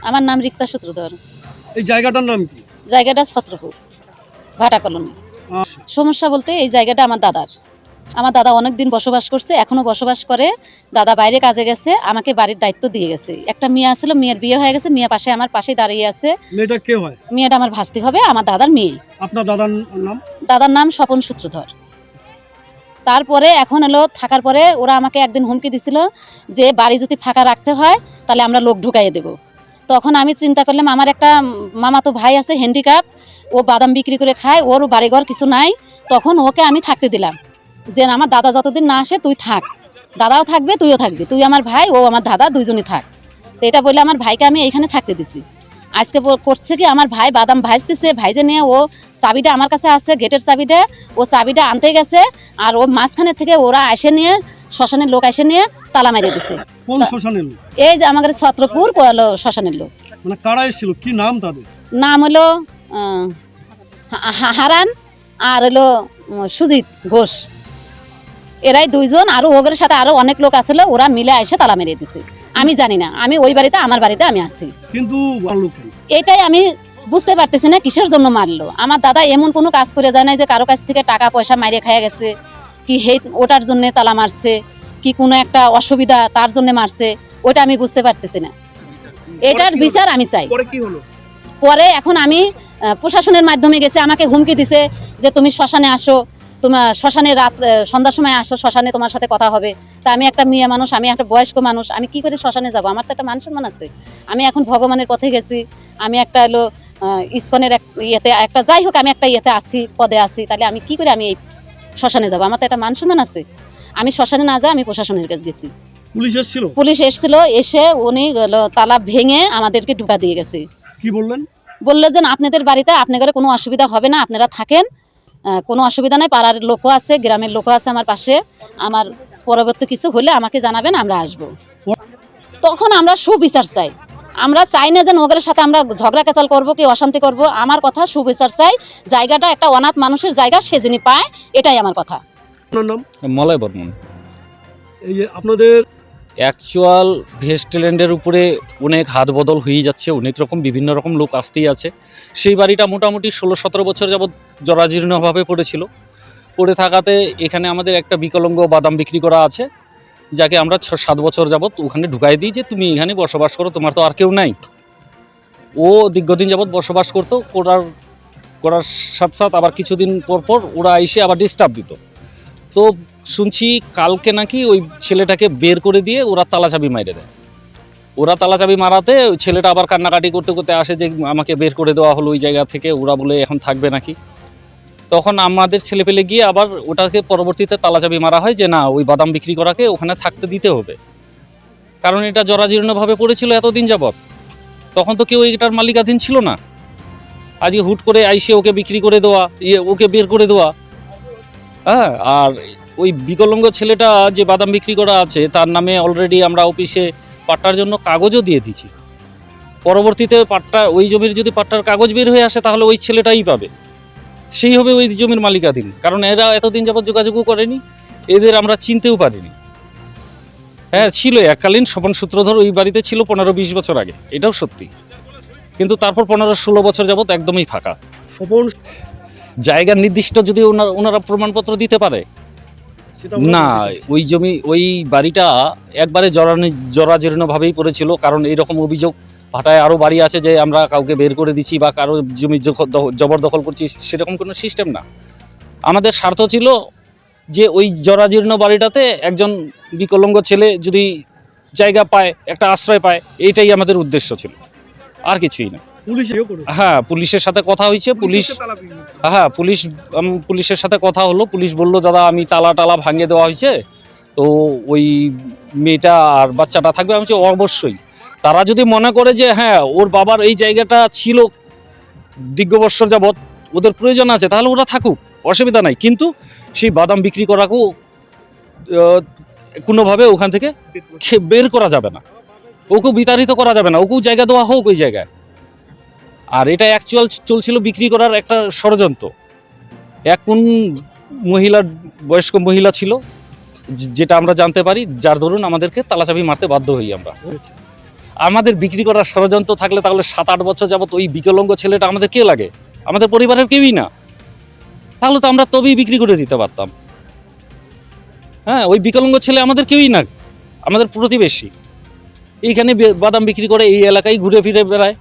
আমার নাম রিক্তা সূত্রধর। এই জায়গাটার নাম কি? জায়গাটা ছত্রপুর ভাটা কলোনি। সমস্যা বলতে এই জায়গাটা আমার দাদার। আমার দাদা অনেক দিন বসবাস করছে, এখনো বসবাস করে। দাদা বাইরে কাজে গেছে, আমাকে বাড়ির দায়িত্ব দিয়ে গেছে। একটা মেয়ে ছিল, মেয়ের বিয়ে হয়ে গেছে, মেয়ে পাশে আমার পাশেই দাঁড়িয়ে আছে। মেয়েটা কে হয়? মেয়েটা আমার ভাস্তি হবে, আমার দাদার মেয়ে। আপনার দাদার নাম? দাদার নাম স্বপন সূত্রধর। তারপরে এখন হলো থাকার পরে ওরা আমাকে একদিন হুমকি দিছিল যে বাড়ি যদি ফাঁকা রাখতে হয় তাহলে আমরা লোক ঢুকাইয়ে দেব। তখন আমি চিন্তা করলাম আমার একটা মামাতো ভাই আছে হ্যান্ডিক্যাপ, ও বাদাম বিক্রি করে খায়, ওর বাড়িঘর কিছু নাই। তখন ওকে আমি থাকতে দিলাম যে আমার দাদা যতদিন না আসে তুই থাক, দাদাও থাকবে তুইও থাকবি, তুই আমার ভাই ও আমার দাদা দুইজনই থাক। তো এটা বলে আমার ভাইকে আমি এইখানে থাকতে দিছি। আজকে করছে কি আমার ভাই বাদাম ভাজতেছে, ভাইজে নিয়ে ও চাবিটা আমার কাছে আছে, গেটের চাবিটা, ও চাবিটা আনতে গেছে। আর ও মাঝখানের থেকে ওরা এসে নিয়ে শ্মশানের লোক এসে নিয়ে তালা মেরে দিছে। কোন শ্মশানের লোক? এই যে আমাদের ছত্রপুর শ্মশানের লোক। মানে কারা এসেছিল, কি নাম তাদের? নাম হলো হারান আর হলো সুজিত ঘোষ। এরাই দুইজন, আরো ওদের সাথে আরো অনেক লোক আছিল, ওরা মিলে এসে তালা মেরে দিছে। আমি জানি না, আমি ওই বাড়িতে আমার বাড়িতে আমি আছি। কিন্তু এটাই আমি বুঝতে পারতেছি না কিসের জন্য মারলো। আমার দাদা এমন কোনো কাজ করে যায় না যে কারো কাছ থেকে টাকা পয়সা মাইরে খাইয়া গেছে, কি ওটার জন্য তালা মারছে, কি কোনো একটা অসুবিধা তার জন্য মারছে, ওটা আমি বুঝতে পারতেছি না। এটার বিচার আমি চাই। পরে এখন আমি প্রশাসনের মাধ্যমে গেছে, আমাকে হুমকি দিছে যে তুমি শ্মশানে আসো, তোমার শ্মশানে রাত সন্ধ্যার সময় আসো, শ্মশানে তোমার সাথে কথা হবে। তা আমি একটা মেয়ে মানুষ, আমি একটা বয়স্ক মানুষ, আমি কি করে শ্মশানে যাব? আমার তো একটা মান সম্মান আছে। আমি এখন ভগবানের পথে গেছি, আমি একটা হলো ইসকনের ইয়েতে একটা, যাই হোক আমি একটা ইয়েতে আছি, পদে আছি, তাহলে আমি কি করে আমি এই শ্মশানে যাব? আমার তো একটা মান সম্মান আছে। আমি শ্মশানে না যাই, আমি প্রশাসনের কাছে গেছি। পুলিশ এসেছিল, এসে উনি তালা ভেঙে আমাদেরকে ঢুকা দিয়ে গেছে। কি বললেন? বললো যে আপনাদের বাড়িতে আপনাদের কোনো অসুবিধা হবে না, আপনারা থাকেন, কোনো অসুবিধা নাই, পাড়ার লোকও আছে, গ্রামের লোকও আছে আমার পাশে, আমার পরবর্তী কিছু হলে আমাকে জানাবেন, আমরা আসব। তখন আমরা সুবিচার চাই। আমরা চাই না যে ওদের সাথে আমরা ঝগড়া কেচাল করবো কি অশান্তি করব। আমার কথা সুবিচার চাই। জায়গাটা একটা অনাথ মানুষের জায়গা, সে যিনি পায়, এটাই আমার কথা। আপনার নাম? মলয় বর্মন। এই যে আপনাদের অ্যাকচুয়াল ভেস্টল্যান্ডের উপরে অনেক হাত বদল হয়ে যাচ্ছে, অনেক রকম বিভিন্ন রকম লোক আসতেই আছে। সেই বাড়িটা মোটামুটি 16-17 বছর যাবৎ জরাজীর্ণভাবে পড়েছিল। পড়ে থাকাতে এখানে আমাদের একটা বিকলাঙ্গ বাদাম বিক্রি করা আছে, যাকে আমরা 6-7 বছর যাবৎ ওখানে ঢুকাই দিই যে তুমি এখানে বসবাস করো, তোমার তো আর কেউ নাই। ও দীর্ঘদিন যাবৎ বসবাস করতো, করার সাথে সাথে আবার কিছুদিন পর পর ওরা এসে আবার ডিস্টার্ব দিত। তো শুনছি কালকে নাকি ওই ছেলেটাকে বের করে দিয়ে ওরা তালাচাবি মাইরে দেয়। ওরা তালাচাবি মারাতে ওই ছেলেটা আবার কান্নাকাটি করতে করতে আসে যে আমাকে বের করে দেওয়া হলো ওই জায়গা থেকে, ওরা বলে এখন থাকবে নাকি। তখন আমাদের ছেলে পেলে গিয়ে আবার ওটাকে পরবর্তীতে তালাচাবি মারা হয় যে না, ওই বাদাম বিক্রি করাকে ওখানে থাকতে দিতে হবে, কারণ এটা জরাজীর্ণভাবে পড়েছিল এতদিন যাবৎ। তখন তো কেউ এটার মালিকাধীন ছিল না। আজকে হুট করে আইসে ওকে বিক্রি করে দেওয়া, ওকে বের করে দেওয়া। হ্যাঁ, আর ওই বিকলাঙ্গ ছেলেটা যে বাদাম বিক্রি করা আছে তার নামে অলরেডি আমরা অফিসে পাট্টার জন্য কাগজও দিয়ে দিয়েছি। পরবর্তীতে পাট্টা, ওই জমির যদি পাট্টার কাগজ বের হয়ে আসে তাহলে ওই ছেলেটাই পাবে, সেই হবে ওই জমির মালিকাধীন। কারণ এরা এতদিন যাবৎ যোগাযোগও করেনি, এদের আমরা চিনতেও পারিনি। হ্যাঁ, ছিল এককালীন স্বপন সূত্রধর ওই বাড়িতে ছিল 15-20 বছর আগে, এটাও সত্যি। কিন্তু তারপর 15-16 বছর যাবৎ একদমই ফাঁকা। স্বপন জায়গার নির্দিষ্ট যদি ওনারা প্রমাণপত্র দিতে পারে না, ওই জমি ওই বাড়িটা একবারে জরাজীর্ণভাবেই পড়েছিল। কারণ এইরকম অভিযোগ ভাটায় আরও বাড়ি আছে যে আমরা কাউকে বের করে দিচ্ছি বা কারো জমি জবরদখল করছি, সেরকম কোনো সিস্টেম না। আমাদের স্বার্থ ছিল যে ওই জরাজীর্ণ বাড়িটাতে একজন বিকলাঙ্গ ছেলে যদি জায়গা পায়, একটা আশ্রয় পায়, এইটাই আমাদের উদ্দেশ্য ছিল, আর কিছুই না। হ্যাঁ, পুলিশের সাথে কথা হয়েছে, পুলিশের সাথে কথা হলো। পুলিশ বলল দাদা আমি তালা ভাঙিয়ে দেওয়া হয়েছে, তো ওই মেয়েটা আর বাচ্চাটা থাকবে। আমি বলছি অবশ্যই, তারা যদি মনে করে যে হ্যাঁ ওর বাবার এই জায়গাটা ছিল দীর্ঘ বৎসর যাবৎ, ওদের প্রয়োজন আছে, তাহলে ওরা থাকুক, অসুবিধা নাই। কিন্তু সেই বাদাম বিক্রি করাকেও কোনোভাবে ওখান থেকে বের করা যাবে না, ওকেও বিতাড়িত করা যাবে না, ওকেও জায়গা দেওয়া হোক ওই জায়গায়। আর এটা অ্যাকচুয়াল চলছিল বিক্রি করার একটা ষড়যন্ত্র। এক কোন মহিলার, বয়স্ক মহিলা ছিল, যেটা আমরা জানতে পারি, যার দরুন আমাদেরকে তালাচাবি মারতে বাধ্য হই আমরা। আমাদের বিক্রি করার ষড়যন্ত্র থাকলে তাহলে 7-8 বছর যাবত ওই বিকলাঙ্গ ছেলেটা আমাদের কে লাগে? আমাদের পরিবারের কেউই না। তাহলে তো আমরা তবেই বিক্রি করে দিতে পারতাম। হ্যাঁ, ওই বিকলাঙ্গ ছেলে আমাদের কেউই না, আমাদের প্রতিবেশী। এইখানে বাদাম বিক্রি করে, এই এলাকায় ঘুরে ফিরে বেড়ায়।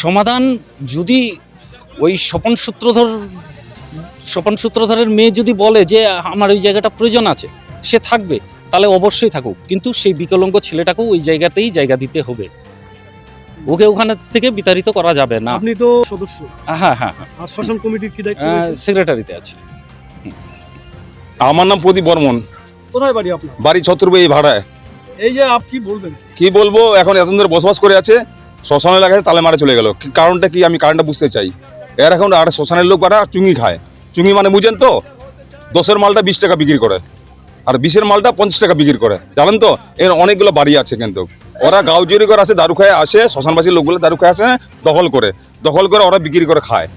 সমাধান যদি ওই স্বপন সূত্রধরের মেয়ে যদি বলে যে আমার ওই জায়গাটা প্রয়োজন আছে, সে থাকবে, তাহলে অবশ্যই থাকুক, কিন্তু সেই বিকলাঙ্গ ছেলেটাকেও ওই জায়গাতেই জায়গা দিতে হবে। ওকে ওখানে থেকে বিতাড়িত করা যাবে না। আপনি তো সদস্য, হ্যাঁ হ্যাঁ হ্যাঁ, আর শ্মশান কমিটির কি দায়িত্ব রয়েছে? সেক্রেটারিতে আছে। আমার নাম প্রদীপ বর্মন, কোথায় বাড়ি আপনার? বাড়ি ছত্রবাড়ি এই ভাড়ায়। এই যে আপনি কি বলবেন? কি বলবো, এখন এতদিন ধরে বসবাস করে আছে, শ্মশান এলাকায় তালে মারে চলে গেল। কারণটা কি আমি কারণটা বুঝতে চাই। এর এখন আর শ্মশানের লোক বারা চুঙি খায়। চুঙি মানে বুঝেন তো, 10-এর মালটা 20 টাকা বিক্রি করে, আর 20-এর মালটা 50 টাকা বিক্রি করে, জানেন তো। এর অনেকগুলো বাড়ি আছে, কিন্তু ওরা গাঁও জুড়ি করে আসে, দারু খায় আসে, শ্মশানবাসীর লোকগুলো দারু খায় আসে, দখল করে ওরা বিক্রি করে খায়।